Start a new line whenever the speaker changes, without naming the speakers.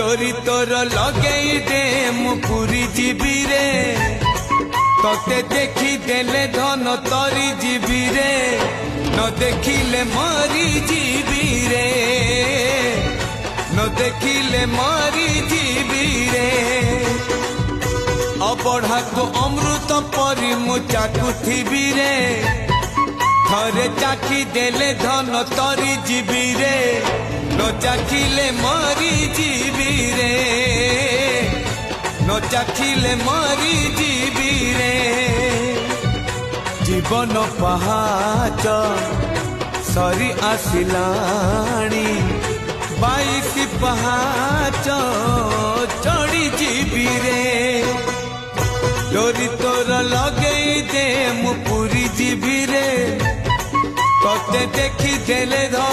डोरी तोर लगेई दे मु पूरी जीवी रे तोते देखी देले धन तरी जीवी रे न देखिले मरी जीवी रे न देखिले मरी जीवी रे अबढ़ा को अमृत परी मु चाकुथिबी रे थरे चाखी देले धन तरी जीवी रे न चाखिले मरी जीवी रे न चाखिले मरी जीवी रे जीवन पहाच सरी आसिलाणी 22 पहाच चढ़ी जीवी रे डोरी तोर लगेई दे मु पूरी जीवी रे तोते देखी देले धन